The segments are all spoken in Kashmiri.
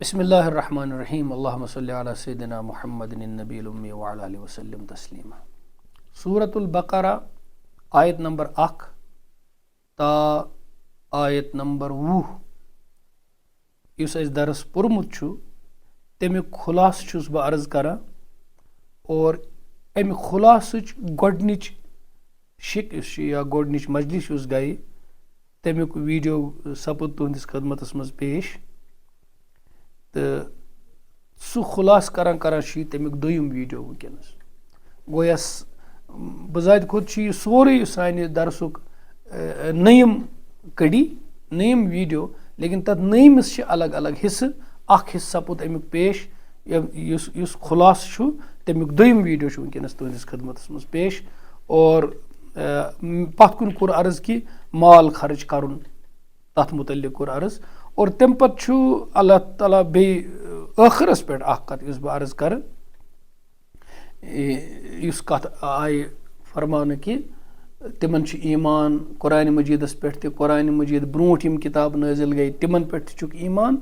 بسم الله الرحمن الرحيم اللهم صل على سيدنا محمد النبي الأمي وعلى آله وسلم تسليما سورة البقرة آيت نمبر 1 تا آیت نمبر 20 یُس اَسہِ درس پوٚرمُت چھُ تمیُک خُلاصہٕ چھُس بہٕ عرض کران اور امہِ خُلاصٕچ گۄڈنِچ شِک یُس چھِ یا گۄڈنِچ مجلس یُس گٔیے تمیُک ویٖڈیو سپُد تُہنٛدِس خدمتس منٛز پیش تہٕ سُہ خُلاصہٕ کران کران چھُ یہِ تمیُک دوٚیِم ویٖڈیو وٕنکیٚنس گوٚو یۄس بذاتِ خۄد چھُ یہِ سورُے سانہِ درسُک نٔیِم کٔڑی نٔیِم ویٖڈیو لیکن تتھ نٔیمِس چھِ الگ الگ حصہٕ اکھ حصہٕ سپُد امیُک پیش یُس خُلاصہٕ چھُ تمیُک دوٚیِم ویٖڈیو چھُ وٕنکیٚنس تُہنٛدِس خدمتس منٛز پیش اور پتھ کُن کوٚر عرض کہِ مال خرٕچ کرُن تتھ مُتعلق کوٚر عرض اور تمہِ پتہٕ چھُ اللہ تعالیٰ بیٚیہِ ٲخرس پٮ۪ٹھ اکھ کتھ یُس بہٕ عرض کرٕ یُس کتھ آیہِ فرماونہٕ کہِ تِمن چھُ ایٖمان قرآنِ مجیٖدس پٮ۪ٹھ تہِ قرآنِ مجیٖد برونٛٹھ یِم کِتاب نٲزِل گٔے تِمن پٮ۪ٹھ تہِ چھُکھ ایٖمان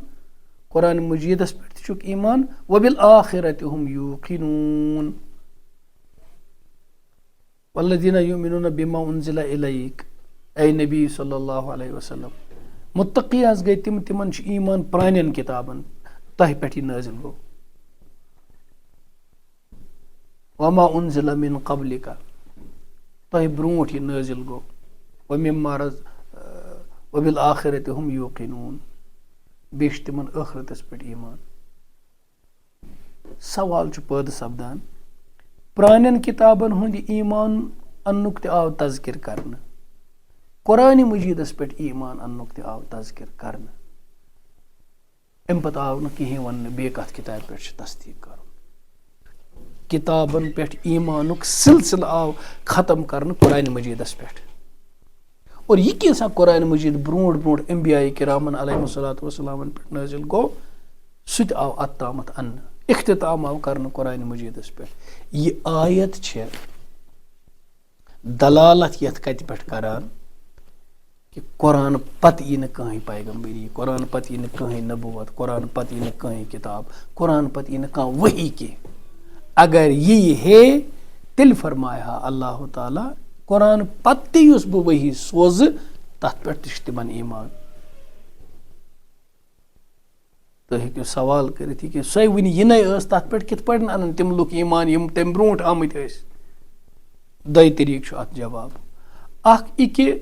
قرآنِ مجیٖدس پٮ۪ٹھ تہِ چھُکھ ایٖمان وبالآخرةِ ہُم یوٗقِنوٗن والذیٖنَ یُؤمِنوٗنَ بِمَا أُنزِلَ إِلَیْکَ اے نبی صلی اللہ علیہ وسلم مُتقی حظ گٔے تِمن چھُ ایٖمان پرانٮ۪ن کِتابن تۄہہِ پٮ۪ٹھ یہِ نٲزِل گوٚو وما أُنزِلَ مِن قبلِکَ تۄہہِ برونٛٹھ یہِ نٲزِل گوٚو ومما وبالآخرةِ ہُم یوٗقِنوٗن بیٚیہِ چھُ تِمن ٲخرتس پٮ۪ٹھ ایٖمان سوال چھُ پٲدٕ سپدان پرانٮ۪ن کِتابن ہُنٛد یہِ ایٖمان اننُک تہِ آو تذکِر کرنہٕ قرآنِ مجیٖدس پٮ۪ٹھ ایٖمان اننُک تہِ آو تذکِر کرنہٕ امہِ پتہٕ آو نہٕ کِہینۍ وننہٕ بیٚیہِ کتھ کِتابہِ پٮ۪ٹھ چھُ تصدیٖق کرُن کِتابن پٮ۪ٹھ ایٖمانُک سلسلہٕ آو ختم کرنہٕ قرآنِ مجیٖدس پٮ۪ٹھ اور یہِ کیٛاہ قرآنِ مجیٖد برونٛٹھ برونٛٹھ انبیاء کرامن علیہم الصلاۃ وسلامن پٮ۪ٹھ نٲزِل گوٚو سُہ تہِ آو اتامتھ اننہٕ اختتام آو کرنہٕ قرآنِ مجیٖدس پٮ۪ٹھ یہِ آیت چھِ دلالت یتھ کتہِ پٮ۪ٹھ کران کہِ قرآن پتہٕ یی نہٕ کٕہٕنۍ پیغمبری قرآن پتہٕ یی نہٕ کٕہٕنۍ نبوت قرآن پتہٕ یی نہٕ کٕہٕنۍ کِتاب قرآن پتہٕ یی نہٕ کانٛہہ وحی کینٛہہ اگر یی ہے تیٚلہِ فرمایہِ ہا اللہ تعالیٰ قرآن پتہٕ تہِ یُس بہٕ وحی سوزٕ تتھ پٮ۪ٹھ تہِ چھُ تِمن ایٖمان تُہۍ ہیٚکِو سوال کٔرِتھ یہِ کہِ سۄے وُنہِ یِنَے ٲس تتھ پٮ۪ٹھ کِتھ پٲٹھۍ انن تِم لُکھ ایٖمان یِم تمہِ برونٛٹھ آمٕتۍ ٲسۍ دۄیہِ طٔریٖقہٕ چھُ اتھ جواب اکھ یہِ کہِ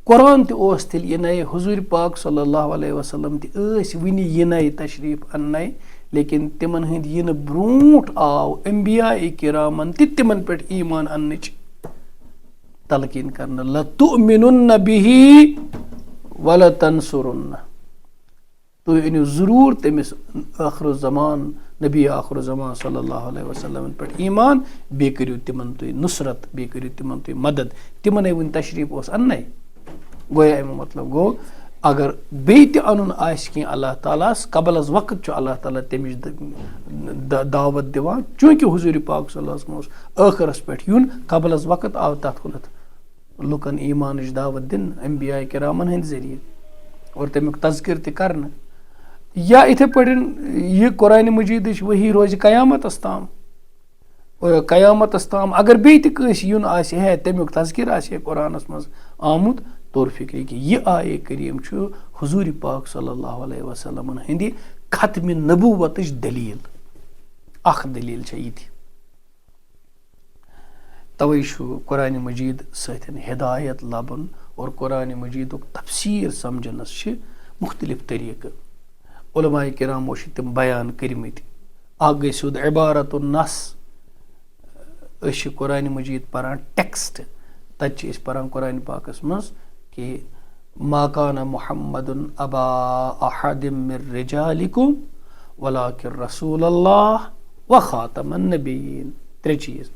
قرآن تہِ اوس تیٚلہِ یِنَے حضوٗرِ پاک صلی اللہ علیہ وسلم تہِ ٲسۍ وُنہِ یِنَے تشریٖف اننَے لیکن تِمن ہٕنٛدۍ یِنہٕ برونٛٹھ آو انبیاء کرامن تہِ تِمن پٮ۪ٹھ ایٖمان اننٕچ تلقیٖن کرنہٕ لتؤمنُنَّ بِہِ ولتنصرُنَّ تُہۍ أنِو ضروٗر تٔمِس ٲخرُالزمان نبی آخرُالزمان صلی اللہ علیہ وسلمن پٮ۪ٹھ ایٖمان بیٚیہِ کٔرِو تِمن تُہۍ نُصرت بیٚیہِ کٔرِو تِمن تُہۍ مدد تِمنٕے وُنہِ تشریٖف اوس اننَے گویا امیُک مطلب گوٚو اگر بیٚیہِ تہِ انُن آسہِ کینٛہہ اللہ تعالیٰ ہس قبل از وقت چھُ اللہ تعالیٰ تمِچ دعوت دِوان چوٗنٛکہِ حضوٗرِ پاک صلی اللہ علیہ وسلم اوس ٲخرس پٮ۪ٹھ یُن قبل از وقت آو تتھ کُنتھ لُکن ایٖمانٕچ دعوت دِنہٕ انبیاء کرامن ہٕنٛدِ ذٔریعہٕ اور تمیُک تذکِر تہِ کرنہٕ یا یِتھے پٲٹھۍ یہِ قرآنِ مجیٖدٕچ وحی روزِ قیامتس تام قیامتس تام اگر بیٚیہِ تہِ کٲنٛسہِ یُن آسہِ ہے تمیُک تذکِر آسہِ ہے قرآنس منٛز آمُت طور فِکرِ کہِ یہِ آیے کریٖم چھُ حضوٗرِ پاک صلی اللہ علیہ وسلمن ہٕنٛدِ ختمِ نبوتٕچ دٔلیٖل اکھ دٔلیٖل چھےٚ یہِ تہِ توے چھُ قرآنِ مجیٖد سۭتۍ ہدایت لبُن اور قرآنِ مجیٖدُک تفسیٖر سمجھنس چھِ مختلف طٔریٖقہٕ علماء کرامو چھِ تِم بیان کٔرمٕتۍ اکھ گٔے سیوٚد عبارت النص أسۍ چھِ قرآنِ مجیٖد پران ٹیکسٹ تتہِ چھِ أسۍ پران قرآنِ پاکس منٛز کہِ ما کان محمدٌ ابا احد من رجالکم ولکن رسول اللہ وخاتم النبیین ترٛےٚ چیٖز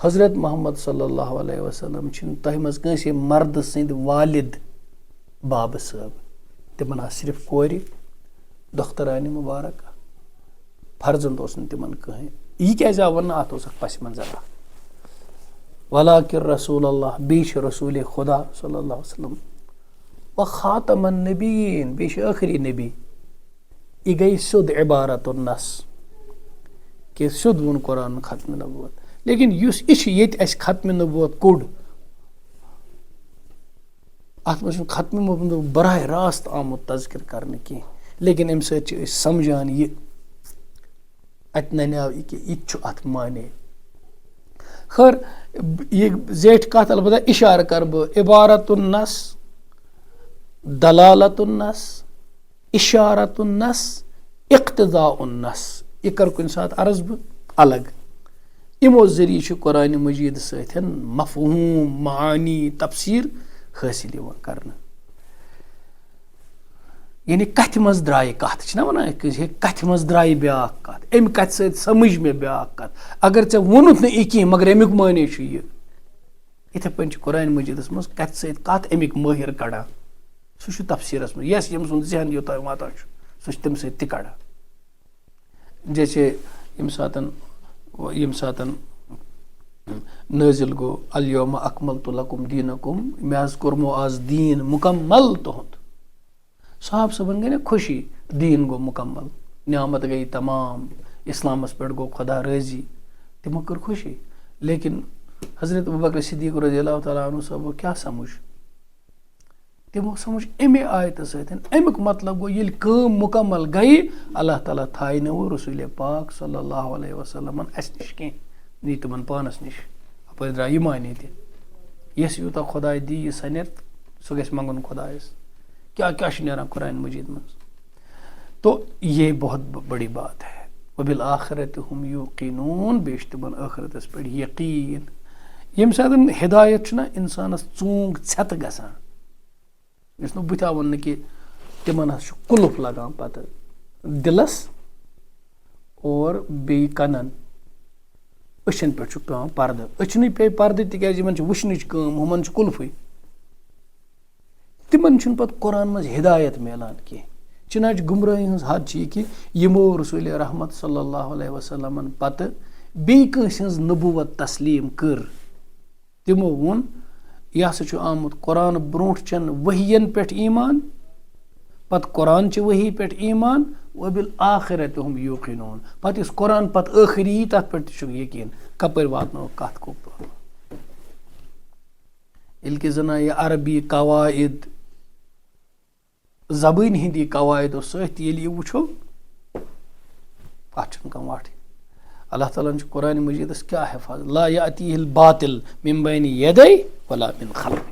حضرت محمد صلی اللہ علیہ وسلم چھِنہٕ تۄہہِ منٛز کٲنٛسے مردٕ سٕنٛدۍ والد بابہٕ صٲب تِمن آسہٕ صرف کورِ دۄخترانہِ مُبارکہ فرزند اوس نہٕ تِمن کٕہٕنۍ یہِ کیازِ آو وننہٕ اتھ اوس اکھ پس منظر ولکن رسول اللہ بیٚیہِ چھُ رسوٗلِ خدا صلی اللہ علیہ وسلم وخاتم النبیین بیٚیہِ چھُ ٲخری نبی यह गई सिद्ध इबारत नस कि सिद्ध वोन कुरान खत्म नबूवत लेकिन ये खत्म नबूवत कोड अत खत्म नबूवत बराह रास्त आमुत तज़किर करने की लेकिन अम सत समझान ये अत नन्याव कि यह अत माने खैर ये जेठ कत अलबत्ता इशार कर बह इबारतुन्नस दलालतुन्नस इशारतुन्नस इक्तदाउन्नस यह कर कुन सात अर्ज बह अलग इमो जरिए कुरान मजीद सतन मफहूम मानी तफसीर हासिल करना यानी कथ मज द्राय कत वन कथ मज द्राय ब्या कत अम कथ सत समझ मे ब्या कत अगर ऐ वोनुत न कह मगर अमुक माने यह इथे पे कुरान मजीदस मज कथ सत कत अमुक माहिर कड़ा सह तफसीरस मज यस यम सुन जहन योता वाता सह तम सत तह कड़ा जैसे यम सातन नाजिल गो अल-यौमा अकमलतु लकुम दीनकुम मे हज कोरमो आज दीन मुकम्मल तुहद साहब सबन गई ना खुशी दीन गो मुकम्मल नियामत गई तमाम इस्लामस पे गो खुदा राजी तमो कर खुशी लेकिन हजरत अबू बकर सिद्दीक रज़ियल्लाहु तआला अन्हु साहब क्या समझ तमो समझ अमे आयत सतन अमुक मतलब गो ये काम मुकम्मल गई अल्लाह ताला थाय न वो रसूल पाक सल्लल्लाहु अलैहि वसल्लम अस निश कह नी तमन पानस निश अप द्रा यह माने तस यूता खुदा दी यह सनर सह गस मंगन खुदायस क्या क्या नारान कुरान मजीद में तो ये बहुत बड़ी बात है वबिल आखिरत हम यूक़िनून बेश तमन आखिरतस पे यकीन यम सातन हिदायत ना इंसानस चूंग छत गसान इस बुथा वन कि तिमन कुलुफ लगान पत दिलस और बे कनन अचन पे पर्द अचन पे पर्द तिकाज वुचन हुमन कुल्फे तिमन पत कुरान मज हिदायत मिलान कह चुनाच गुमराही हज हद कि यमो रसूल रहमत सल्लल्लाहु अलैहि वसल्लम पत बेस नबूवत तस्लीम कर तिमो वोन यह हसा आमुत कुरान ब्रोट चन वहियन पे ईमान पत कुरान च वही पे ईमान वबिल आखिरत हम यूक़िनून पत इस कुरान पत आखिरी तथ पे यकीन कपर वातनो कत को इल्कि जना यह अरबी कवायद जबान हिंदी कवायदों सत ये वो अत वाट अल्लाह ताला कुरान मजीदस क्या हिफाजत ला यातीहिल बातिल मिन बैनि यदै वला मिन खल्फ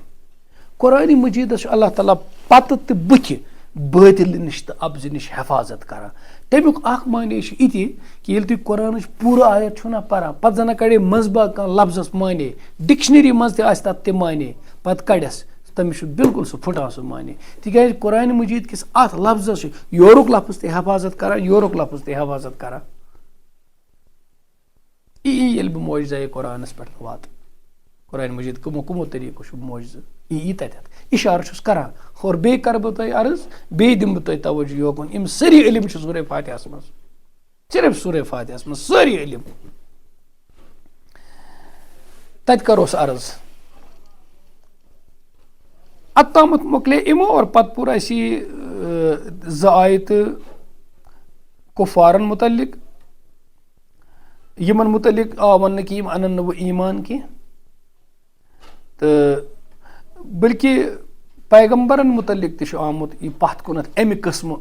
कुरान मजीदस अल्लाह ताला पत तो बुथ बातिल निश तो अब्ज निश हिफाजत कर तमुक माने इति कि ये तुम कुरान पूरा आयत छुना परा पत जना कड़े मजबा कह लफ्जस माने डिक्शनरी मज तथ माने पत कड़स तमिस बिल्कुल सह फुटान सह माने तिक कुरान मजीद किस अत लफ्जस योरुक लफ्ज ते हिफाजत कर योरुक लफ्ज ते हिफाजत कर ये बह मोजा कुरानस पे वात कुरान मजीद कमो कमो तरीको मोज यी तथ इशार करान और बे कर बह तुम अर्ज बे दिम बह तवज्जो योकुन इम सारी इल्म सूरह फातिहस मज सिर्फ सूरह फातिहस मज सारी इल्म तत करोस अर्ज अत्तामत मुकले इमो और पत पूरा इसी आयत कुफारन मुतल्लिक यमन मुतल्लिक आ वन कि अनन वो ईमान की तो बल्कि पैगम्बरन मुतल्लिक तह आमुत यह पथ कुनत अमि कस्म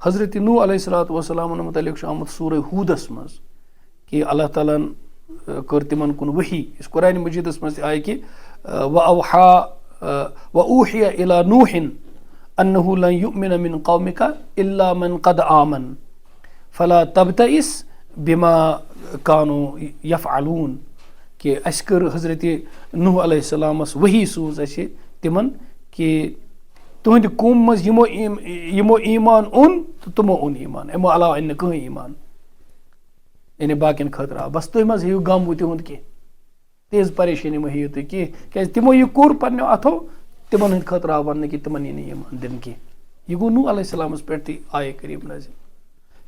हजरत नूह अलैहिस्सलातु वस्सलाम मुतल्लिक आमुत सूरह हूदस मज कि अल्लाह तालन कर तिमन कुन वही इस कुरान मजीदस मज आय कि वऊहिय इला नूहिन अन्नहु लन युमिन मिन कौमिका इल्ला मन कद आमन फला तबतइस बिमा कानू यफअलून कि अस कर हजरत नूह अलैहिस्सलामस वही सूज असे तिमन कि तुहद कौम मज यमो ईमान ओन तो तुमो ओन ईमान अमो अलावा अन्न कहीं ईमान यानी बाकिन खतर आव बस तुम मज हेयू गम तिहुंद कह तेज परेशानी में हेयू तुम कह क्या तिमो यह कोर पन्नो अथो तिमन हंद खतर आव वन कि तिमन यी ईमान दिन कह यह गो नूह अलैहिस्सलामस पे आय करीम नज़िल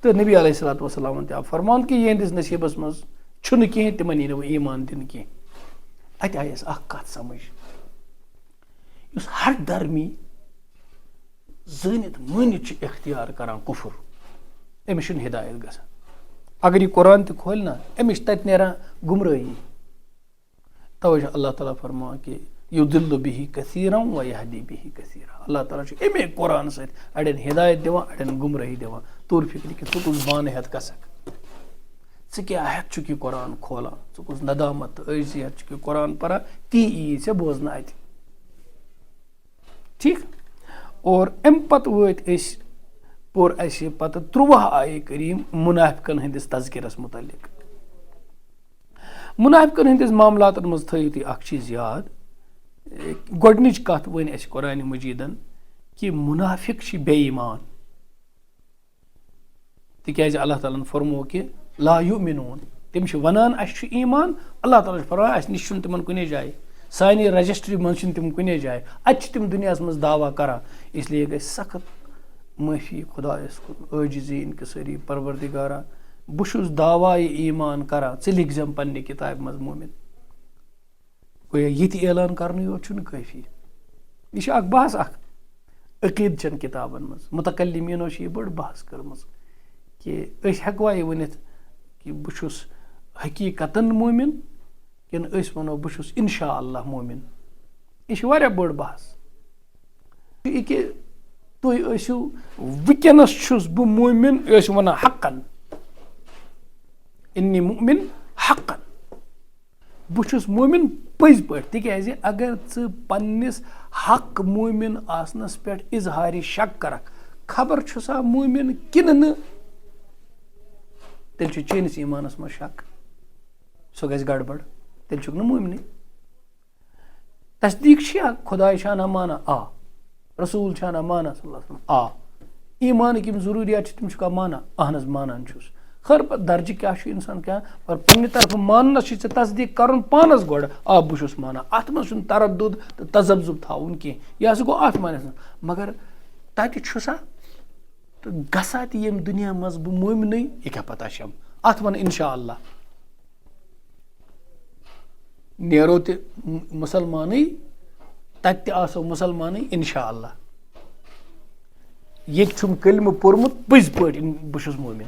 तो नबी अलैहिस्सलातु वस्सलाम ते फरमान कि यहंदिस नसीबस मज छुन कह तिमन यी वो ईमान दिन कह अत आयस अख कत समझ युस हर धर्मी जानित मानित इख्तियार करान कुफर أمِس چھُنہٕ ہِدایت گژھان. اگر یہِ قرآن تہِ کھولہِ نا أمِس چھِ تَتہِ نیران گُمرٲہی. تَوَے چھُ اللہ تعالیٰ فرماوان کہِ یُضِلُّ بِہِ کثیٖرًا وَیَہدی بِہِ کثیٖرًا. اللہ تعالیٰ چھُ اَمے قرآن سۭتۍ اَڑٮ۪ن ہِدایت دِوان اَڑٮ۪ن گُمرٲہی دِوان. توٚر فِکرِ کہِ ژٕ کُس بانہٕ ہٮ۪تھ گژھکھ، ژٕ کیٛاہ ہٮ۪تھ چھُکھ یہِ قرآن کھولان، ژٕ کُس ندامت تہٕ عٲجزی ہٮ۪تھ چھُکھ یہِ قرآن پَران، تی یی ژےٚ بوزنہٕ اَتہِ. ٹھیٖک. اور اَمہِ پَتہٕ وٲتۍ أسۍ پوٚر اَسہِ پَتہٕ 13 آیے کریٖم مُنافِقن ہٕنٛدِس تذکِرس مُتعلِق. مُنافِقن ہٕنٛدِس معاملاتن منٛز تھٲیِو تُہۍ اکھ چیٖز یاد. گۄڈنِچ کَتھ ؤنۍ اَسہِ قرآنِ مجیٖدن کہِ مُنافِق چھِ بے ایمان. تِکیازِ اللہ تعالیٰ ہن فرمو کہِ لا یُؤمنوٗن، تِم چھِ وَنان اَسہِ چھُ ایمان، اللہ تعالیٰ چھُ فرماوان اَسہِ نِش چھُنہٕ تِمن کُنی جایہِ، سانہِ رجسٹری منٛز چھِنہٕ تِم کُنی جایہِ، اَتہِ چھِ تِم دُنیاہس منٛز دعوا کران. اسلیے گژھِ سخت معٲفی خۄدایس کُن، عٲجزی انکسٲری پروردگارا، بہٕ چھُس دعوا یہِ ایمان کران، ژٕ لیکھزٮ۪م پننہِ کِتابہِ منٛز مومِن. گویا یِتہِ اعلان کرنہٕ یوت چھُنہٕ کٲفی. یہِ چھِ اکھ بحث اکھ عقیٖد چٮ۪ن کِتابن منٛز. مُتکلِمیٖنو چھِ یہِ بٔڑ بحث کٔرمٕژ کہِ أسۍ ہٮ۪کوا یہِ ؤنِتھ کہِ بہٕ چھُس حقیٖقتن مومِن کِنہٕ أسۍ وَنو بہٕ چھُس اِنشاء اللہ مومِن. یہِ چھِ واریاہ بٔڑ بحث. یہِ کہِ تُہۍ ٲسِو وٕنکٮ۪نس چھُس بہٕ مومِن، ٲسِو وَنان حقن، اِنی مُؤمِن حقن، بہٕ چھُس مومِن پٔزۍ پٲٹھۍ. تِکیازِ اگر ژٕ پننِس حق مومِن آسنس پٮ۪ٹھ اِظہارِ شک کرکھ، خبر چھُسا مومِن کِنہٕ نہٕ، تیٚلہِ چھُ چٲنِس ایمانس منٛز شک، سُہ گژھِ گڑبڑ، تیٚلہِ چھُکھ نہٕ مومنٕے. تصدیٖق چھیا خۄداے چھانا مانا؟ آ. رسوٗل چھانا مانا صلی اللہ علیہ وسلم؟ آ. ایمانٕکۍ یِم ضروٗریات چھِ تِم چھُکھا مانا؟ اہن حظ مانان چھُس. خٲر پتہٕ درجہِ کیٛاہ چھُ اِنسان کیٛاہ، مگر پننہِ طرفہٕ ماننس چھُ ژےٚ تصدیٖق کرُن پانس گۄڈٕ. آ بہٕ چھُس مانان، اتھ منٛز چھُنہٕ تردُد تہٕ تذبذب تھاوُن کینٛہہ. یہِ ہسا گوٚو اتھ معنیس منٛز. مگر تتہِ چھُسا تہٕ گژھا تہِ ییٚمہِ دُنیا منٛز بہٕ مومنٕے، یہِ کیٛاہ پتہ چھم، اتھ ون انشاء اللہ. نیرو تہِ مُسلمانٕے، تتہِ تہِ آسو مُسلمانٕے انشاء اللہ. ییٚتہِ چھُم کلمہٕ پوٚرمُت پٔزۍ پٲٹھۍ بہٕ چھُس مومِن،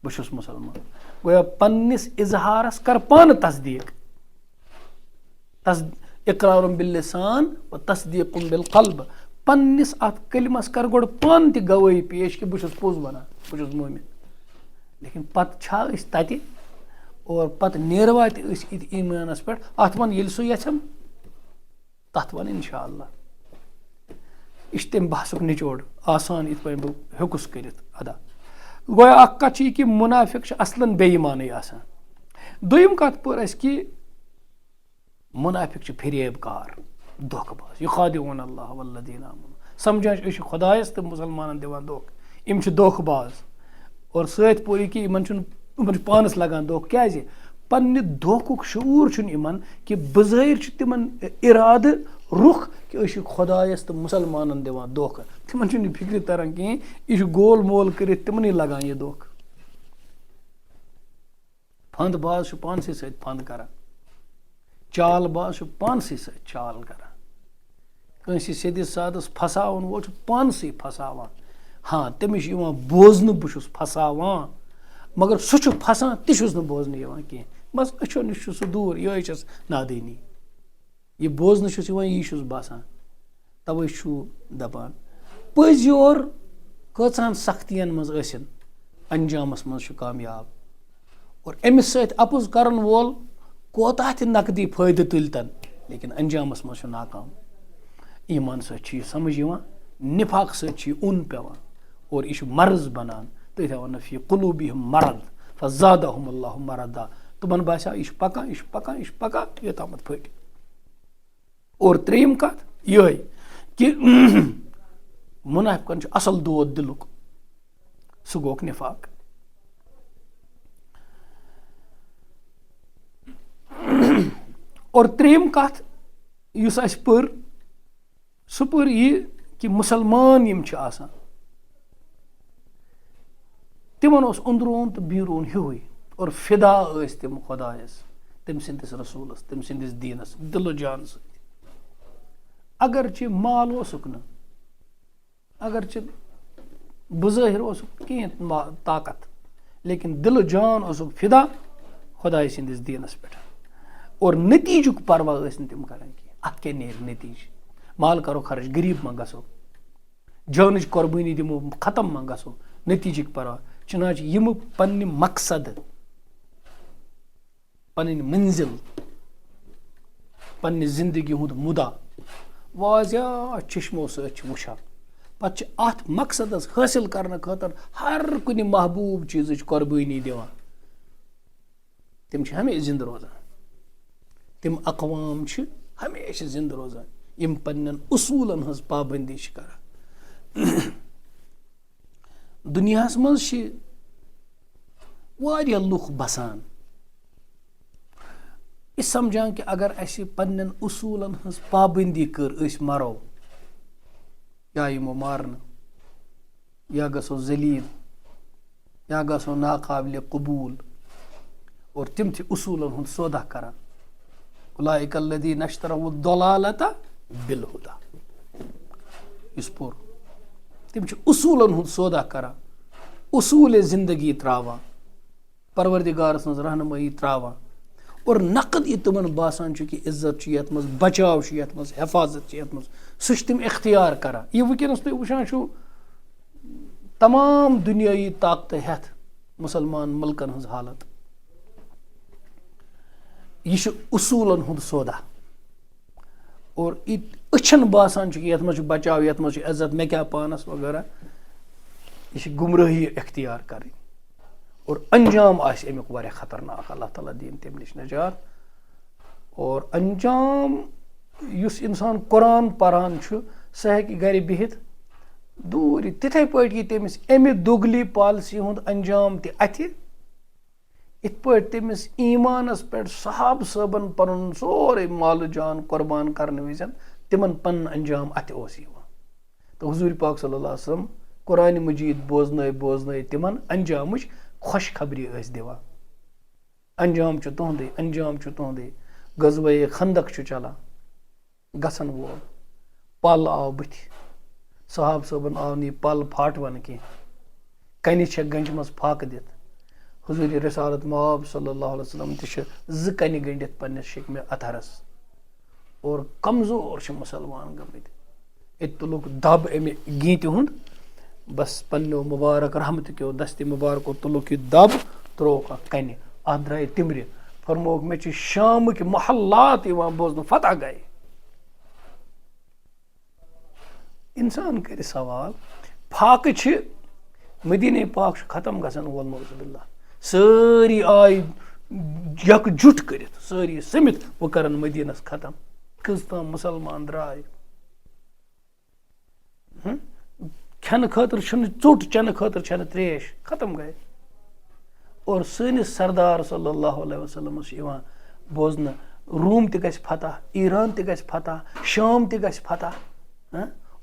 بہٕ چھُس مُسلمان. گویا پننِس اظہارس کر پانہٕ تصدیٖق. اقرارُم باللسان و تصدیٖقُم بالقلب. پننِس اتھ کلمس کر گۄڈٕ پانہٕ تہِ گوٲہی پیش کہِ بہٕ چھُس پوٚز ونان، بہٕ چھُس مومِن. لیکن پتہٕ چھا أسۍ تتہِ اور پتہٕ نیروا تہِ أسۍ یِتہِ ایمانس پٮ۪ٹھ، اتھ ون ییٚلہِ سُہ یژھم، تتھ ون انشاء اللہ. یہِ چھُ تمہِ بحثُک نچوڑ، آسان یِتھ پٲٹھۍ بہٕ ہیوٚکُس کٔرِتھ ادا. گویا اکھ کتھ چھِ یہِ کہِ مُنافِق چھِ اصلن بے ایمانٕے آسان. دوٚیِم کتھ پٔر اسہِ کہِ مُنافِق چھِ فریب کار، دھوکہٕ باز. یُخادعوٗن اللہ والذیٖنَ آمنوٗ. سمجھان چھِ أسۍ چھِ خۄدایس تہٕ مُسلمانن دِوان دھوکہٕ، یِم چھِ دھوکہٕ باز. اور سۭتۍ پوٚر یہِ کہِ یِمن چھُ پانس لگان دھوکہٕ. کیازِ؟ پننہِ دھوکُک شعوٗر چھُنہٕ یِمن کہِ بظٲہر چھُ تِمن اِرادٕ رُخ کہِ أسۍ چھِ خۄدایس تہٕ مُسلمانن دِوان دھوکہٕ. تِمن چھُنہٕ یہِ فِکرِ تران کِہینۍ، یہِ چھُ گول مول کٔرِتھ تِمنٕے لگان یہِ دھوکہٕ. پھنٛد باز چھُ پانسٕے سۭتۍ پھنٛد کران، چال باز چھُ پانسٕے سۭتۍ چال کران، کٲنٛسہِ سیٚدِس سادس پھساوُن وول چھُ پانسٕے پھساوان. ہاں تٔمِس چھُ یِوان بوزنہٕ بہٕ چھُس پھساوان، مگر سُہ چھُ پھسان تہِ چھُس نہٕ بوزنہٕ یِوان کینٛہہ. بس أچھو نِش چھُ سُہ دوٗر، یِہے چھس نادٲنی. یہِ بوزنہٕ چھُس یِوان یی چھُس باسان. توے چھُ دپان پٔزۍ یور کۭژہن سختین منٛز ٲسِن انجامس منٛز چھُ کامیاب. اور أمِس سۭتۍ اپُز کرن وول کوتاہ تہِ نقدی فٲیدٕ تُلتن، لیکن انجامس منٛز چھُ ناکام. ایمان سۭتۍ چھُ یہِ سمجھ یِوان، نفاق سۭتۍ چھُ یہِ اوٚن پیوان، اور یہِ چھُ مرض بنان. تٔتھۍ ونان فی قلوٗبِہِم مرض فزادہم اللہ مرضا. تِمن باسیو یہِ چھُ پکان، یہِ چھُ پکان، یہِ چھُ پکان، یوتامتھ پھٔٹۍ. اور ترٛیٚیِم کتھ یِہے کہِ مُنافِقن چھُ اصل دود دِلُک، سُہ گوٚوکھ نفاق. اور ترٛیٚیِم کتھ یُس اسہِ پٔر سُہ پٔر یہِ کہِ مُسلمان یِم چھِ آسان تِمن اوس أنٛدروٗن تہٕ بیٖروٗن ہیُوُے، اور فِدا ٲسۍ تِم خۄدایس، تٔمۍ سٕنٛدِس رسوٗلس، تٔمۍ سٕنٛدِس دیٖنس دِلہٕ جانہٕ سۭتۍ. اگرچہِ مال اوسُکھ نہٕ، اگرچہِ بظٲہِر اوسُکھ کِہیٖنۍ طاقت لیکن دِلہٕ جان اوسُکھ فِدا خۄداے سٕنٛدِس دیٖنَس پٮ۪ٹھ اور نٔتیٖجُک پرواہ ٲسۍ نہٕ تِم کَران کینٛہہ اَتھ کیٛاہ نیرِ نٔتیٖجہِ مال کَرو خرٕچ غریٖب ما گژھو جانٕچ قۄربٲنی دِمو ختم ما گژھو نٔتیٖجُک پرواہ چنانچہ یِمہٕ پنٛنہِ مقصد پَنٕنۍ مٔنزِل پنٛنہِ زندگی ہُنٛد مُدا واریاہ چشمو سۭتۍ چھِ وٕچھان پَتہٕ چھِ اَتھ مقصدَس حٲصِل کَرنہٕ خٲطرٕ ہر کُنہِ محبوٗب چیٖزٕچ قۄربٲنی دِوان تِم چھِ ہمیشہِ زِندٕ روزان تِم اقوام چھِ ہمیشہِ زِندٕ روزان یِم پنٛنٮ۪ن اصوٗلَن ہٕنٛز پابنٛدی چھِ کَران دُنیاہَس منٛز چھِ واریاہ لُکھ بَسان أسۍ سَمجھان کہِ اگر اَسہِ پنٛنٮ۪ن اصوٗلَن ہٕنٛز پابنٛدی کٔر أسۍ مَرو یا یِمو مارنہٕ یا گژھو ذلیٖل یا گژھو ناقابلِ قبوٗل اور تِم چھِ اصوٗلَن ہُنٛد سودا کَران اُولئک الذیٖنَ اشتروا الضلالۃ بالہدیٰ یُس پوٚر تِم چھِ اصوٗلَن ہُنٛد سودا کَران اصوٗلِ زندگی ترٛاوان پروردِگار سٕنٛز رہنمٲیی ترٛاوان اور نقد یہِ تِمن باسان چھُ کہِ عزت چھُ یَتھ منٛز بچاو چھُ یَتھ منٛز حفاظت چھِ یَتھ منٛز سُہ چھِ تِم اختیار کَران یہِ وٕنکٮ۪نَس تُہۍ وٕچھان چھُو تمام دُنیٲیی طاقتہٕ ہٮ۪تھ مُسلمان مُلکَن ہٕنٛز حالت یہِ چھُ اصوٗلَن ہُنٛد سودا اور یہِ أچھَن باسان چھُ کہِ یَتھ منٛز چھُ بچاو یَتھ منٛز چھُ عزت مےٚ کیٛاہ پانَس وغیرہ یہِ چھِ گُمرٲہی اختیار کَرٕنۍ اور انجام آسہِ امیُک واریاہ خطرناک اللہ تعالیٰ دِیِن تَمہِ نِش نجات اور انجام یُس اِنسان قرآن پَران چھُ سُہ ہیٚکہِ گرِ بِہِتھ دوٗرِ تِتھَے پٲٹھۍ یی تٔمِس اَمہِ دوٚگلی پالسی ہُنٛد انجام تہِ اَتھِ یِتھ پٲٹھۍ تٔمِس ایٖمانَس پٮ۪ٹھ صحابہٕ صٲبَن پَنُن سورُے مالہٕ جان قۄربان کَرنہٕ وِزِ تِمَن پَنُن انجام اَتھِ اوس یِوان تہٕ حضوٗرِ پاک صلی اللہ علیہ وسلم قرآنِ مجیٖد بوزنٲے تِمَن انجامٕچ خۄش خبری ٲسۍ دِوان انجام چھُ تُہُنٛدُے انجام چھُ تُہُنٛدُے غزوے خندق چھُ چلان گژھن وول پَل آو بٕتھِ صحابہٕ صٲبَن آو نہٕ یہِ پَل پھاٹوَن کینٛہہ کَنہِ چھےٚ گنٛجمَژ پھاکہٕ دِتھ حضوٗرِ رِسالت مآب صلی اللہ علیہ وسلم تہِ چھِ 2 کَنہِ گٔنٛڈِتھ پنٛنِس شِکمہِ اَتھرَس اور کمزور چھِ مُسلمان گٔمٕتۍ اَتہِ تُلُکھ دَب اَمہِ گیٖنتہِ ہُنٛد بس پنٛنیو مُبارک رحمتہٕ کیو دستہِ مُبارکو تُلُکھ یہِ دَب ترٛووُکھ اَتھ کَنہِ اَتھ درٛاے تِمرِ فرمووُکھ مےٚ چھِ شامٕکۍ محلات یِوان بوزنہٕ فتح گٔے اِنسان کَرِ سوال فاقہٕ چھِ مدیٖنہ پاک چھُ ختم گژھن وول نعوذ باللہ سٲری آیہِ یکجُٹ کٔرِتھ سٲری سٔمِتھ وۄنۍ کَرن مدیٖنَس ختم کٔژ تام مُسلمان درٛاے کھٮ۪نہٕ خٲطرٕ چھُنہٕ ژوٚٹ چٮ۪نہٕ خٲطرٕ چھَنہٕ ترٛیش ختم گٔے اور سٲنِس سردار صلی اللہ علیہ وسلمس چھُ یِوان بوزنہٕ روٗم تہِ گژھِ فتح ایٖران تہِ گژھِ فتح شام تہِ گژھِ فتح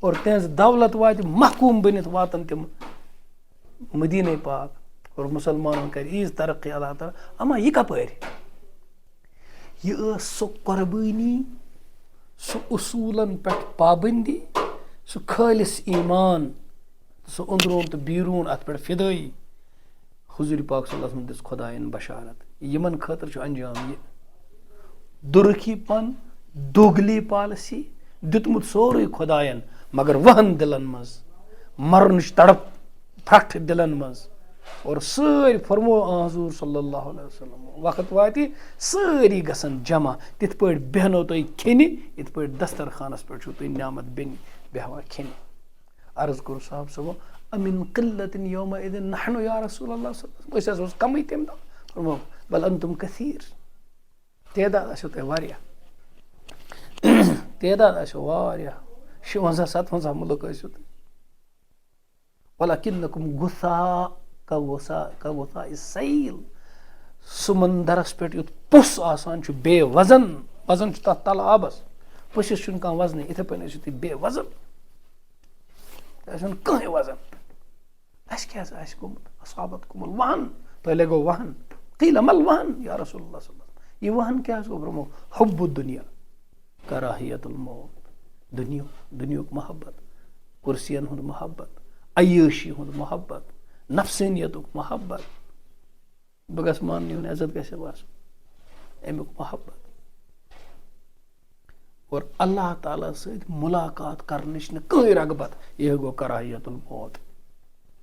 اور تِہنٛز دولت واتہِ محکوٗم بٔنِتھ واتن تِم مدیٖنہ پاک اور مُسلمانن کَرِ ییٖژ ترقی اللہ تعالیٰ اما یہِ کَپٲرۍ یہِ ٲس سۄ قۄربٲنی سُہ اصوٗلن پٮ۪ٹھ پابنٛدی سُہ خٲلِص ایٖمان سُہ أنٛدروٗن تہٕ بیٖروٗن اَتھ پٮ۪ٹھ فِدٲیی حضوٗرِ پاک صلی اللہ علیہ وسلم دِژ خۄدایَن بشارت یِمن خٲطرٕ چھُ انجام یہِ دُرکھی پن دوگلی پالسی دیُتمُت سورُے خۄدایَن مگر وہن دِلن منٛز مرنٕچ تڑپ پھرٛٹھ دِلن منٛز اور سٲری فرمو حضوٗر صلی اللہ علیہ وسلم وقت واتہِ سٲری گژھن جمع تِتھ پٲٹھۍ بیٚہنو تُہۍ کھٮ۪نہِ یِتھ پٲٹھۍ دسترخانس پٮ۪ٹھ چھُو تُہۍ نعمت بیٚنہِ بیٚہوان کھٮ۪نہِ عرض کوٚر صاحب صٲبو امِن قلتٍ یومئذ نحنُ یا رسول اللہ صلی اللہ علیہ وسلم أسۍ حظ اوس کمٕے تمہِ دۄہ فرمو بل انتم کثیٖر تعداد آسیو تۄہہِ واریاہ تعداد آسیو واریاہ 56-57 مُلک ٲسِو تُہۍ ولکنکم غُثاء کغُثاء السیل سمندرس پٮ۪ٹھ یُتھ پوٚس آسان چھُ بے وزن وزن چھُ تتھ تلہٕ آبس پٔسِس چھُنہٕ کانٛہہ وزنٕے یِتھے پٲٹھۍ ٲسِو تُہۍ بے وزن تۄہہِ آسیو نہٕ کٕہٕنۍ وزن اَسہِ کیٛاہ آسہِ گوٚمُت اصابتکم الوہن تۄہہِ لگیو وہن قیٖل مل وہن یا رسول اللہ صلی اللہ علیہ وسلم یہِ وہن کیٛاہ گوٚو برٛونٛہہ حب الدُنیا کراہیت الموت دُنیُک محبت کُرسین ہُنٛد محبت عیٲشی ہُنٛد محبت, نفسٲنیتُک محبت, بہٕ گژھٕ ماننہٕ یُن, عزت گژھِ آسُن, امیُک محبت, اور اللہ تعالیٰ سۭتۍ مُلاقات کرنٕچ نہٕ کٕہٕنۍ رغبت, یہِ گوٚو کراہیت الموت.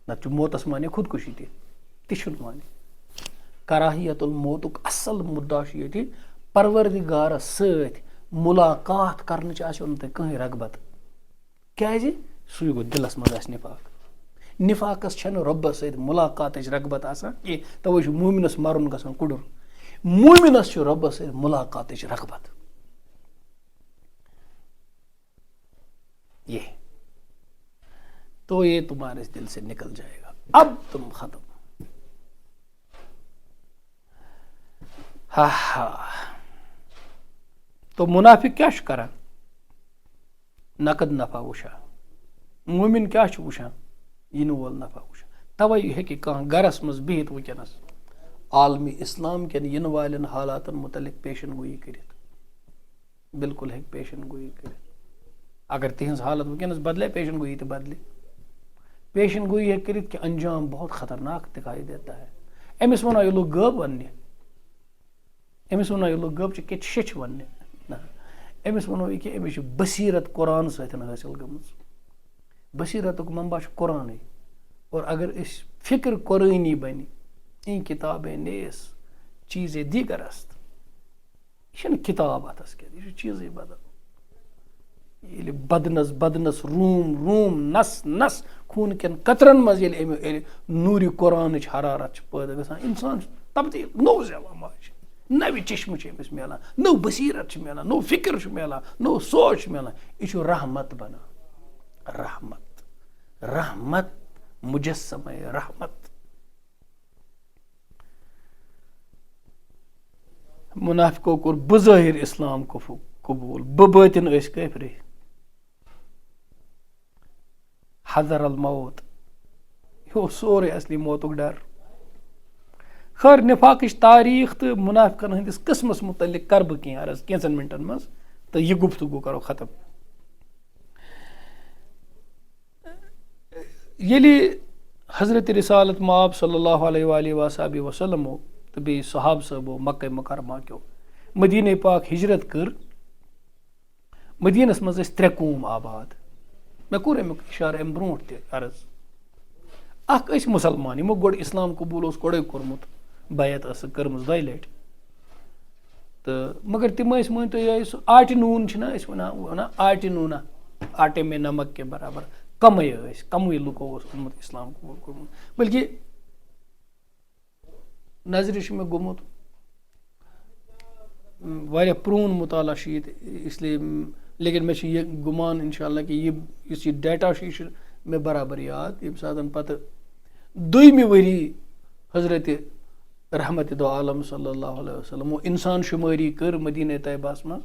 نتہٕ چھُ موتس مانے خودکشی تہِ چھُنہٕ مانے. کراہیت الموتُک اصل مُدا چھُ ییٚتہِ پروردگارس سۭتۍ مُلاقات کرنٕچ آسیو نہٕ تۄہہِ کٕہٕنۍ رغبت. کیازِ؟ سُے گوٚو دِلس منٛز آسہِ نِفاق. نِفاقس چھنہٕ رۄبس سۭتۍ مُلاقاتٕچ رغبت آسان کینٛہہ. توے چھُ مومنس مرُن گژھان کُڑُر. مومنس چھُ رۄبس سۭتۍ مُلاقاتٕچ رغبت. یہ تو یہ تمہارے دل سے نکل جائے گا, اب تم ختم. تو منافق کیا چھُ کران؟ نقد نفع وٕچھان. مومن کیا چھُ وٕچھان؟ یِنہٕ وول نفع وٕچھان. توے ہیٚکہِ کانٛہہ گرس منٛز بِہِتھ وٕنکیٚنس عالمی اسلام کٮ۪ن یِنہٕ والٮ۪ن حالاتن متعلق پیشن گویی کٔرِتھ. بالکل ہیٚکہِ پیشن گویی کٔرِتھ. اگر تہنٛز حالت وٕنکیٚنس بدلے, پیشن گویی تہِ بدلے. پیشن گویی ہیٚکہِ کٔرِتھ کہ انجام بہت خطرناک دکھائی دیتا ہے. أمِس وَنو یہِ لوٚگ غٲب وَننہِ, أمِس وَنو یہِ لوٚگ غٲب چھِ کیٚنٛہہ شیٚچھِ وَننہِ. نہ, أمِس وَنو یہِ کہِ أمِس چھِ بصیٖرت قرآن سۭتۍ حٲصِل گٔمٕژ. بصیٖرتُک منبع چھُ قرآنٕے. اور اگر أسۍ فِکر قرٲنی بنہِ, این کِتابے نیس چیٖزے دیٖگر است. یہِ چھنہٕ کِتاب اَتھس کٮ۪تھ, یہِ چھُ چیٖزٕے بدل. ییٚلہِ بدنس روٗم نس نس خوٗنہٕ کٮ۪ن قطرن منٛز ییٚلہِ نوٗرِ قرآنٕچ حرارت چھِ پٲدٕ گژھان, اِنسان چھُ تبدیٖل, نوٚو زٮ۪وان ماجہِ, نوِ چشمہٕ چھِ أمِس میلان, نٔو بصیٖرت چھِ میلان, نوٚو فِکر چھُ میلان, نوٚو سونٛچ چھُ میلان. یہِ چھُ رحمت بنان. رحمت مجسمے رحمت. منافقو کوٚر بظٲہِر اسلام قبوٗل, بٲطِن ٲسۍ کٲفرے. حذر الموت, یہِ اوس سورُے اصلی موتُک ڈر. خٲر نفاقٕچ تاریٖخ تہٕ مُنافقن ہٕنٛدِس قٕسمس متعلق کرٕ بہٕ کینٛہہ عرض کینٛژن مِنٹن منٛز, تہٕ یہِ گفتگوٗ کرو ختم. ییٚلہِ حضرت رسالت مآب صلی اللہ علیہ وآلہ وسلم تہٕ بیٚیہِ صحابہٕ صٲبو مکہ مکرمہ کیو مدیٖنہ پاک ہجرت کٔر, مدیٖنس منٛز ٲسۍ 3 قوم آباد. مےٚ کوٚر امیُک اِشارٕ امہِ برونٛٹھ تہِ عرض. اکھ ٲسۍ مُسلمان, یِمو گۄڈٕ اسلام قبوٗل اوس گۄڈے کوٚرمُت, بیعت ٲسٕکھ کٔرمٕژ 2 لٹہِ, تہٕ مگر تِم ٲسۍ مٲنۍ تو یِہوٚے سُہ آٹہِ نوٗن چھِنہ أسۍ وَنان آٹہِ نوٗنا, آٹے میں نمک کے برابر, کمٕے ٲسۍ, کمٕے لُکو اوس اوٚنمُت اسلام قبوٗل کوٚرمُت. بٔلکہِ نظرِ چھُ مےٚ گوٚمُت واریاہ پرٛون مُطالعہ چھُ ییٚتہِ, اسلیے لیکن مےٚ چھُ یہِ گُمان انشاء اللہ کہِ یہِ یُس یہِ ڈیٹا چھُ یہِ چھُ مےٚ برابر یاد. ییٚمہِ ساتہٕ پتہٕ 2مہِ ؤری حضرتِ رحمتِ دو عالم صلی اللہ علیہ وسلمو انسان شُمٲری کٔر مدیٖنہ طیبہس منٛز.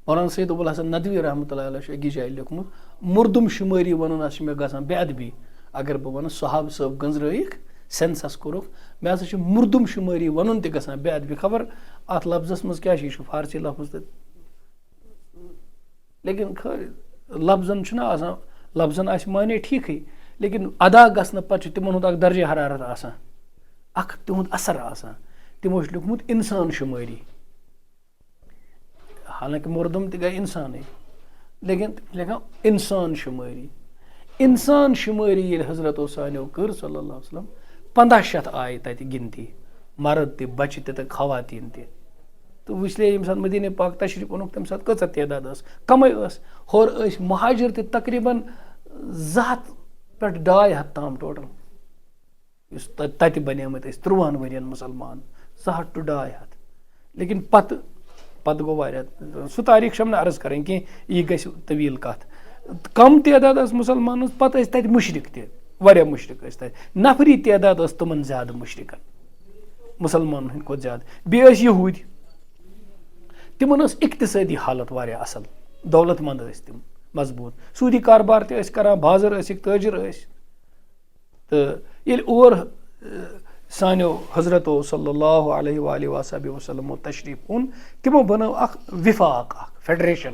مولانا سید ابوالحسن ندوی رحمتہ اللہ علیہ چھُ أکِس جایہِ لیوٚکھمُت, مردم شُمٲری وَنُن ہسا چھُ مےٚ گژھان بے ادبی. اگر بہٕ وَنہٕ صحابہٕ صٲب گٔنٛزرٲیِکھ, سینسس کوٚرُکھ, مےٚ ہسا چھُ مردم شُمٲری وَنُن تہِ گژھان بے ادبی. خبر اتھ لفظس منٛز کیٛاہ چھُ, یہِ چھُ فارسی لفظ تہٕ, لیکن لفظن چھُنہ آسان, لفظن آسہِ معنے ٹھیٖکھٕے, لیکن ادا گژھنہٕ پتہٕ چھُ تِمن ہُنٛد اکھ درجہِ حرارت آسان, اکھ تِہُنٛد اثر آسان. تِمو چھُ لیوٚکھمُت انسان شُمٲری, حالانکہِ مردم تہِ گٔے انسانٕے, لیکن لیکھان انسان شُمٲری. انسان شُمٲری ییٚلہِ حضرتو سانیو کٔر صلی اللہ علیہ وسلم, 1500 آیہِ تتہِ گِنتی, مرد تہِ, بچہِ تہِ تہٕ خواتیٖن تہِ. تہٕ وٕچھلے ییٚمہِ ساتہٕ مدیٖنہ پاک تشریٖف اوٚنُکھ تمہِ ساتہٕ کۭژاہ تعداد ٲس, کمٕے ٲس. ہورٕ ٲسۍ مہاجر تہِ تقریٖبن 200 پٮ۪ٹھ 250 تام ٹوٹل, یُس تتہِ بنیمٕتۍ ٲسۍ 30 ؤرین مُسلمان, 200 to 250. لیکن پتہٕ گوٚو واریاہ, سُہ تٲریٖخ چھَم نہٕ عرض کَرٕنۍ کینٛہہ, یہِ گژھِ طویٖل کتھ. کم تعداد ٲس مُسلمان ہٕنٛز, پتہٕ ٲسۍ تتہِ مُشرِق تہِ, واریاہ مُشرِق ٲسۍ تتہِ, نفری تعداد ٲس تِمن زیادٕ مُشرِقن, مُسلمانن ہٕنٛدۍ کھۄتہٕ زیادٕ. بیٚیہِ ٲسۍ یہوٗدۍ, تِمن ٲس اقتصٲدی حالت واریاہ اصل, دولت منٛد ٲسۍ تِم, مضبوٗط, سوٗدی کاربار تہِ ٲسۍ کران, بازر ٲسِکھ, تٲجر ٲسۍ. تہٕ ییٚلہِ اور سانیو حضرتو صلی اللہ علیہ وآلہ وسلمو تشریٖف اوٚن, تِمو بنٲو اکھ وفاق, اکھ فیڈریشن,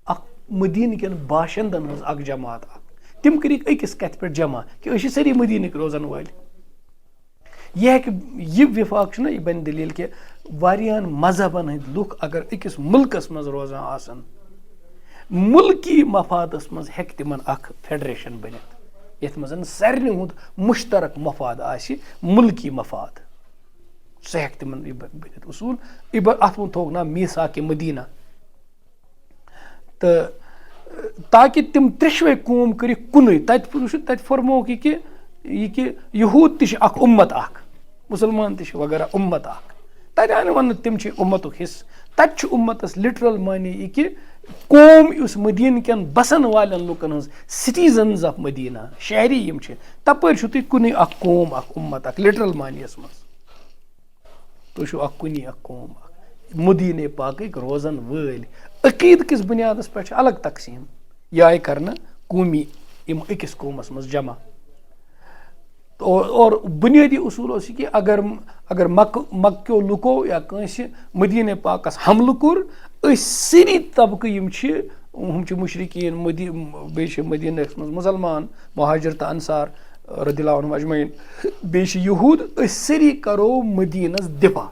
اکھ مدیٖنہٕ کٮ۪ن باشندن ہٕنٛز اکھ جماعت, اکھ تِم کٔرِکھ أکِس کَتھِ پٮ۪ٹھ جمع کہِ أسۍ چھِ سٲری مدیٖنٕکۍ روزن وٲلۍ. یہِ ہیٚکہِ یہِ وِفاق چھُنہ یہِ بَنہِ دٔلیٖل کہِ واریاہن مذہبن ہٕنٛدۍ لُکھ اگر أکِس مُلکس منٛز روزان آسن مُلکی مفادس منٛز ہیٚکہِ تِمن اکھ فیڈریشن بٔنِتھ یتھ منٛز سارنٕے ہُنٛد مُشترک مفاد آسہِ مُلکی مفاد سُہ ہیٚکہِ تِمن یہِ بٔنِتھ اصوٗل اتھ منٛز تھوٚوُکھ ناو میٖثاقِ مدیٖنہ تہٕ تاکہِ تِم ترٛیشوے قوم کٔرِکھ کُنُے تتہِ وٕچھو تتہِ فرمووُکھ یہِ کہِ یہوٗد تہِ چھِ اکھ اُمت اکھ مُسلمان تہِ چھِ وغیرہ اُمت اکھ تتہِ آو نہٕ وننہٕ تِم چھِ اُمتُک حصہٕ تتہِ چھُ اُمتس لِٹرل معنی یہِ کہِ قوم یُس مدیٖنہٕ کٮ۪ن بسن والٮ۪ن لُکن ہٕنٛز سِٹیٖزنز آف مدیٖنہ شہری یِم چھِ تپٲرۍ چھُو تُہۍ کُنُے اکھ قوم اکھ اُمت اکھ لِٹرل معنیَس منٛز تُہۍ چھِو اکھ کُنی اکھ قوم اکھ مدیٖنے پاکٕکۍ روزن وٲلۍ عقیٖدٕ کِس بُنیادس پٮ۪ٹھ چھِ الگ تقسیٖم یہِ آیہِ کرنہٕ قومی یِم أکِس قومس منٛز جمع اور بُنیٲدی اصوٗل اوس یہِ کہِ اگر مکیو لُکو یا کٲنٛسہِ مدیٖنے پاکس حملہٕ کوٚر أسۍ سٲری طبقہٕ یِم چھِ ہُم چھِ مُشرِقیٖن بیٚیہِ چھِ مدیٖنس منٛز مُسلمان مہاجر تہٕ انصار رضی اللہ عنہُم اجمعیٖن بیٚیہِ چھِ یہوٗد أسۍ سٲری کرو مدیٖنس دِفاع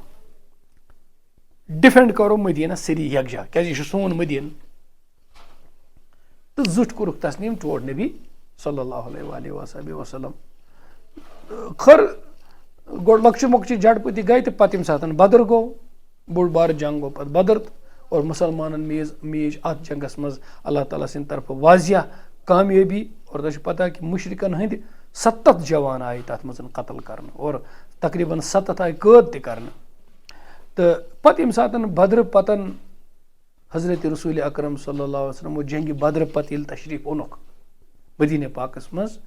ڈِفینڈ کرو مدیٖنس سٲری یکجا کیازِ یہِ چھُ سون مدیٖنہٕ تہٕ زٕٹھ کوٚرُکھ تسلیٖم ٹوٹھ نبی صلی اللہ علیہ وسلم خٲر گۄڈٕ لۄکچہِ مۄکچہِ جڑ پٔتی گٔے تہٕ پتہٕ ییٚمہِ ساتہٕ بدر گوٚو بوٚڑ بارٕ جنگ گوٚو پتہٕ بدر اور مُسلمانن میٖج اتھ جنگس منٛز اللہ تعالیٰ سٕنٛدِ طرفہٕ واضح کامیٲبی اور تۄہہِ چھُ پتہ کہِ مُشرِکن ہٕنٛدۍ 70 جوان آیہِ تتھ منٛز قتل کرنہٕ اور تقریٖبن 7 آیہِ قٲد تہِ کرنہٕ تہٕ پتہٕ ییٚمہِ ساتہٕ بدرٕ پتن حضرت رسوٗلِ اکرم صلی اللہ علیہ وسلم جنگہِ بدرٕ پتہٕ ییٚلہِ تشریٖف اوٚنُکھ مدیٖنہ پاکس منٛز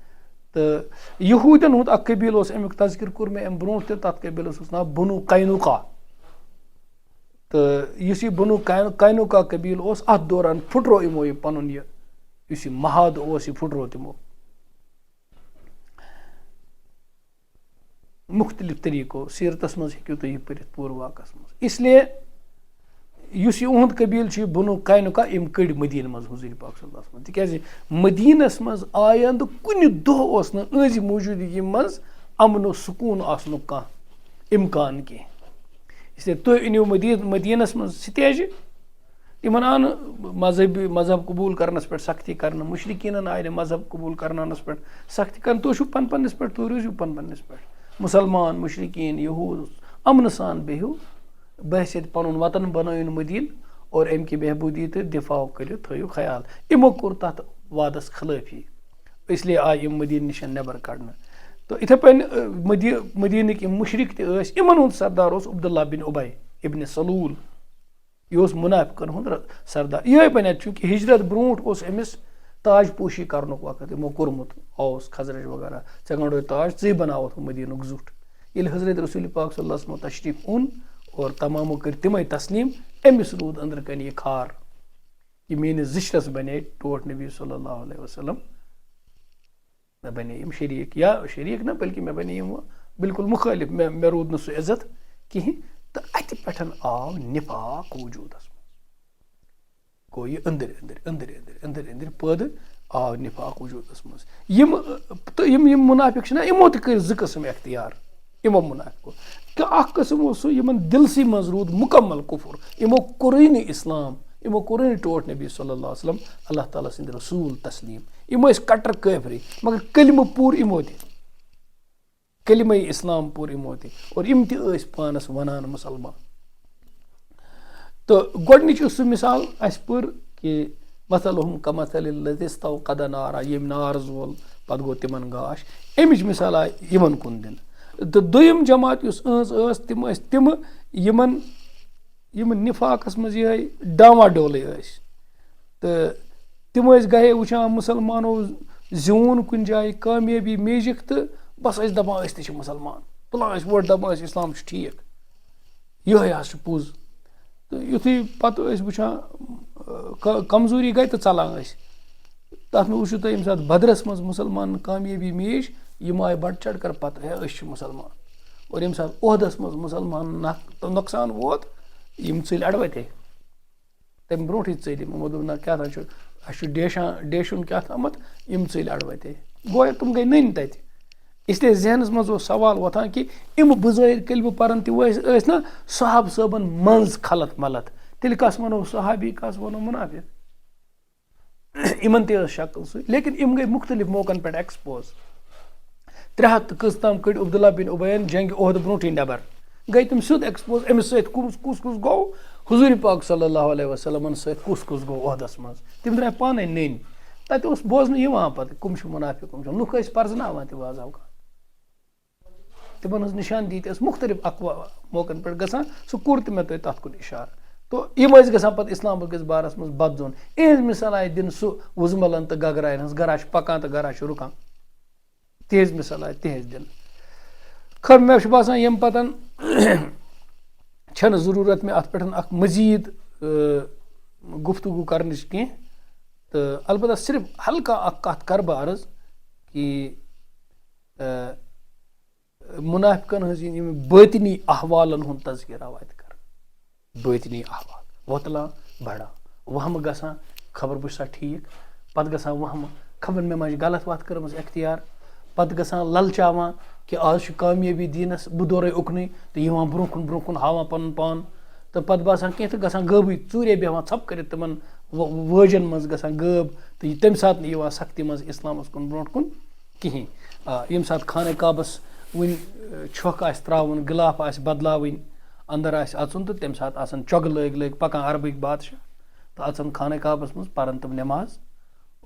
تہٕ یہوٗدین ہُنٛد اکھ قبیٖل اوس امیُک تذکر کوٚر مےٚ امہِ برونٛٹھ تہِ تتھ قبیٖلس اوس ناو بنو قینوقا تہٕ یُس یہِ بنو قینوقا قبیٖل اوس اتھ دوران پھُٹرو یِمو یہِ پنُن یہِ یُس یہِ محادٕ اوس یہِ پھُٹرو تِمو مُختلِف طٔریٖقو سیٖرتس منٛز ہیٚکِو تُہۍ یہِ پٔرِتھ پوٗرٕ واقعس منٛز اسلیے یُس یہِ اُہُنٛد قبیٖل چھُ یہِ بنو قینوقا أمۍ کٔڑۍ مدیٖنہٕ منٛز حضوٗر پاک صلی اللہ علیہ وسلم تِکیازِ مدیٖنس منٛز آینٛدٕ کُنہِ دۄہ اوس نہٕ أہنٛزِ موٗجوٗدگی منٛز امن و سکوٗن آسنُک کانٛہہ اِمکان کینٛہہ اسلیے تُہۍ أنِو مدیٖنس منٛز سِتیجہِ یِمن آو نہٕ مذہب قبوٗل کرنس پٮ۪ٹھ سختی کرنہٕ مُشرِقیٖنن آیہِ نہٕ مذہب قبوٗل کرناونس پٮ۪ٹھ سختی کرنہٕ تُہۍ چھِو پننِس پٮ۪ٹھ تُہۍ روٗزِو پننِس پٮ۪ٹھ مُسلمان مُشرِقیٖن یہوٗد امنہٕ سان بِہِو بحثیت پنُن وطن بنٲیِن مدیٖنہٕ اور امہِ کہِ بہبوٗدی تہٕ دِفاع کٔرِو تھٲیِو خیال یِمو کوٚر تتھ وادس خلٲفی اسلیے آیہِ یِم مدیٖنہٕ نِش نٮ۪بر کڑنہٕ تہٕ یِتھے پٲٹھۍ مدیٖنٕکۍ یِم مُشرِق تہِ ٲسۍ یِمن ہُنٛد سردار اوس عبداللہ بن اُبے ابن سلوٗل یہِ اوس مُنافِقن ہُنٛد سردار یِہے بنیٚتھ چوٗنٛکہِ ہجرت برونٛٹھ اوس أمِس تاج پوشی کرنُک وقت یِمو کوٚرمُت اوس خزرج وغیرہ ژےٚ گنٛڈوے تاج ژٕے بناوتھ مدیٖنُک زُٹھ ییٚلہِ حضرت رسوٗلِ پاک صلی اللہ علیہ وسلم تشریٖف اوٚن اور تمامو کٔرۍ تِمے تسلیٖم أمِس روٗد أنٛدرٕ کَنۍ یہِ کھار یہِ میٲنِس زِچھرس بنے ٹوٹھ نبی صلی اللہ علیہ وسلم مےٚ بنے یِم شریٖک یا شریٖک نہ بلکہِ مےٚ بنے یِم بالکُل مُخٲلِف مےٚ روٗد نہٕ سُہ عزت کِہینۍ تہٕ اَتہِ پٮ۪ٹھ آو نِفاق وجوٗدس منٛز گوٚو یہِ أنٛدٕرۍ أنٛدٕرۍ پٲدٕ آو نِفاق وجوٗدس منٛز یِم مُنافِق چھِنہ یِمو تہِ کٔرۍ 2 قٕسم اختیار یِمو مُنافِقو تہٕ اکھ قٕسم اوس سُہ یِمن دِلسٕے منٛز روٗد مُکمل کُفُر یِمو کوٚرُے نہٕ اِسلام یِمو کوٚرُے نہٕ ٹوٹھ نبی صلی اللہ علیہ وسلم اللہ تعالیٰ سٕنٛدۍ رسوٗل تسلیٖم یِم ٲسۍ کٹر کٲفری مگر کلمہٕ پوٗر یِمو تہِ کلمے اِسلام پوٗر یِمو تہِ اور یِم تہِ ٲسۍ پانس ونان مُسلمان تہٕ گۄڈنِچ یُس سُہ مِثال اَسہِ پٔر کہِ مثلہُم کمثل الذی استوقد نارا ییٚمۍ نار زول پتہٕ گوٚو تِمن گاش امِچ مِثال آیہِ یِمن کُن دِنہٕ تہٕ دوٚیِم جماعت یُس أہنٛز ٲس تِم ٲسۍ تِمہٕ یِمن نِفاقس منٛز یِہے ڈاما ڈولے ٲسۍ تہٕ تِم ٲسۍ گٔیے وٕچھان مُسلمانو زیوٗن کُنہِ جایہِ کامیٲبی میجِکھ تہٕ بس ٲسۍ دپان أسۍ تہِ چھِ مُسلمان تُلان ٲسۍ وۄٹھ دپان ٲسۍ اِسلام چھُ ٹھیٖک یِہے حظ چھُ پوٚز تہٕ یُتھُے پتہٕ ٲسۍ وٕچھان کمزوٗری گٔے تہٕ ژلان ٲسۍ تتھ منٛز وٕچھِو تُہۍ ییٚمہِ ساتہٕ بدرس منٛز مُسلمانن کامیٲبی میج یِم آیہِ بڑٕ چڑھ کر پتہٕ ہے أسۍ چھِ مُسلمان اور ییٚمہِ ساتہٕ عہدس منٛز مُسلمانن نۄقصان ووت یِم ژٔلۍ اڑوتے تَمہِ برونٛٹھٕے ژٔلۍ یِمو دوٚپ نہ کیٛاہ تام چھُ اَسہِ چھُ ڈیشُن کیٛاہ تامَتھ یِم ژٔلۍ اَڑوَتے گویا تِم گٔے نٔنۍ تَتہِ اِسلیے ذہنَس منٛز اوس سوال وۄتھان کہِ یِم بُزٲرۍ کلمہٕ پَران تہِ ٲسۍ نا صحابہٕ صٲبَن منٛز خلط ملط تیٚلہِ کَس وَنو صحابی کَس وَنو مُنافِق یِمن تہِ ٲس شکٕل سُے لیکِن یِم گٔے مُختٔلِف موقعن پٮ۪ٹھ ایٚکٕسپوز 300 تہٕ کٔژ تام کٔڑۍ عبداللہ بِن اُبین جنگہِ عہد برونٛٹھٕے نیبر گٔے تِم سیوٚد ایٚکٕسپوز أمِس سۭتۍ کُس گوٚو حضوٗرِ پاک صلی اللہ علیہ وسلمن سۭتۍ کُس گوٚو عہدس منٛز تِم درٛاے پانے نٔنۍ تَتہِ اوس بوزنہٕ یِوان پَتہٕ کٕم چھِ مُنافِق کٕم چھِ لُکھ ٲسۍ پرزناوان تہِ بعض اوقات تِمن ہٕنٛز نِشاندی تہِ ٲس مُختٔلِف موقعن پٮ۪ٹھ گژھان سُہ کوٚر تہِ مےٚ تۄہہِ تَتھ کُن اِشارٕ تو یِم ٲسۍ گژھان پَتہٕ اِسلام کِس بارَس منٛز بدزُن یِہٕنٛز مِثال آیہِ دِنہٕ سُہ وُزمَلن تہٕ گگراین ہٕنٛز گرا چھِ پَکان تہٕ گرا چھُ رُکان تِہٕنٛز مِثال آیہِ تِہٕنٛز دِنہٕ خٲر مےٚ چھُ باسان ییٚمہِ پَتہٕ چھَنہٕ ضروٗرت مےٚ اَتھ پٮ۪ٹھ اکھ مٔزیٖد گُفتگوٗ کَرنٕچ کینٛہہ تہٕ البتہ صرف ہلکا اکھ کَتھ کَرٕ بہٕ عرض کہِ مُنافِقن ہٕنٛز یِم بٲطنی احوالن ہُنٛد تذکِرٕ آو اَتہِ کَرنہٕ بٲطنی احوال وۄتلان بَڑان وہمہٕ گژھان خبر بہٕ چھُ سا ٹھیٖک پَتہٕ گژھان وہمہٕ خبر مےٚ ما چھِ غلط وَتھ کٔرمٕژ اختیار پَتہٕ گژھان للچاوان کہِ آز چھُ کامیٲبی دیٖنَس بہٕ دورے اُکنُے تہٕ یِوان برونٛہہ کُن ہاوان پَنُن پان تہٕ پَتہٕ باسان کینٛہہ تہٕ گژھان غٲبٕے ژوٗرے بیٚہوان ژھۄپہٕ کٔرِتھ تِمن وٲجن منٛز گژھان غٲب تہٕ تَمہِ ساتہٕ نہٕ یِوان سختی منٛز اِسلامَس کُن برونٛٹھ کُن کِہیٖنۍ ییٚمہِ ساتہٕ خانہ کعبَس وٕنہِ چھۄکھ آسہِ ترٛاوُن گِلاف آسہِ بدلاوٕنۍ اَندر آسہِ اَژُن تہٕ تَمہِ ساتہٕ آسان چۄگہٕ لٲگۍ پَکان عربٕکۍ بادشاہ تہٕ اَژان خانہ کعبَس منٛز پَران تِم نٮ۪ماز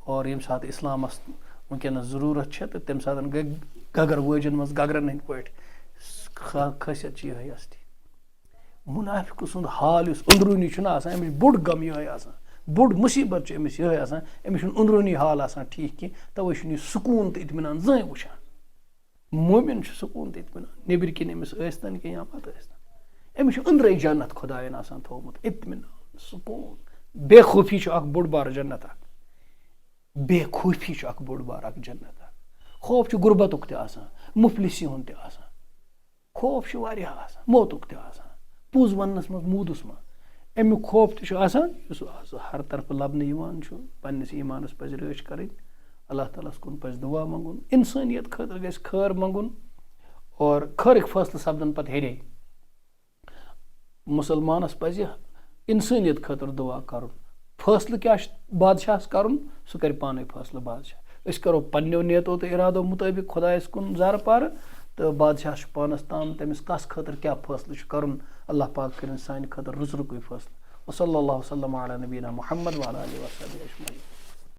اور ییٚمہِ ساتہٕ اِسلامَس وٕنکیٚنَس ضروٗرت چھےٚ تہٕ تَمہِ ساتہٕ گٔے گگر وٲجن منٛز گگرن ہٕنٛدۍ پٲٹھۍ خٲصیت چھِ یِہے اَستی مُنافِق سُنٛد حال یُس أنٛدروٗنی چھُنہ آسان أمِس چھُ بوٚڑ غم یِہے آسان بوٚڑ مُصیبت چھُ أمِس یِہے آسان أمِس چھُنہٕ أنٛدروٗنی حال آسان ٹھیٖک کینٛہہ تَوے چھُنہٕ یہِ سکوٗن تہٕ اطمینان زٕہٕنۍ وٕچھان مومِن چھُ سکوٗن تہٕ اطمینان نیٚبٕرۍ کِنۍ أمِس ٲسۍتن کینٛہہ یا پتہٕ ٲسۍتن أمِس چھُ أنٛدرَے جنت خۄدایَن آسان تھوٚومُت اطمینان سکوٗن بے خوفی چھُ اکھ بوٚڑ بارٕ جنت اکھ بے خوفی چھُ اکھ بوٚڑ بارٕ اکھ جنت اکھ خوف چھُ غُربتُک تہِ آسان مُفلِسی ہُنٛد تہِ آسان خوف چھُ واریاہ آسان موتُک تہِ آسان پوٚز وَننَس منٛز موٗدُس منٛز اَمیُک خوف تہِ چھُ آسان یُس آز ہر طرفہٕ لَبنہٕ یِوان چھُ پنٛنِس ایٖمانَس پَزِ رٲچھ کَرٕنۍ اللہ تعالیٰ ہَس کُن پَزِ دُعا منٛگُن اِنسٲنیت خٲطرٕ گژھِ خٲر منٛگُن اور خٲرٕکۍ فٲصلہٕ سپدن پَتہٕ ہیٚرے مُسلمانَس پَزِ اِنسٲنیت خٲطرٕ دُعا کَرُن فٲصلہٕ کیٛاہ چھُ بادشاہَس کَرُن سُہ کَرِ پانَے فٲصلہٕ بادشاہ أسۍ کَرو پنٛنیو نیتو تہٕ اِرادو مُطٲبِق خۄدایَس کُن زارٕ پارٕ تہٕ بادشاہَس چھُ پانَس تام تٔمِس کَس خٲطرٕ کیٛاہ فٲصلہٕ چھُ کَرُن اللہ پاک کٔرِنۍ سانہِ خٲطرٕ رُت رُکُے فٲصلہٕ وصلی اللہ وسلم علی نبینا محمد وعلی آلہ وصحبہ اجمعین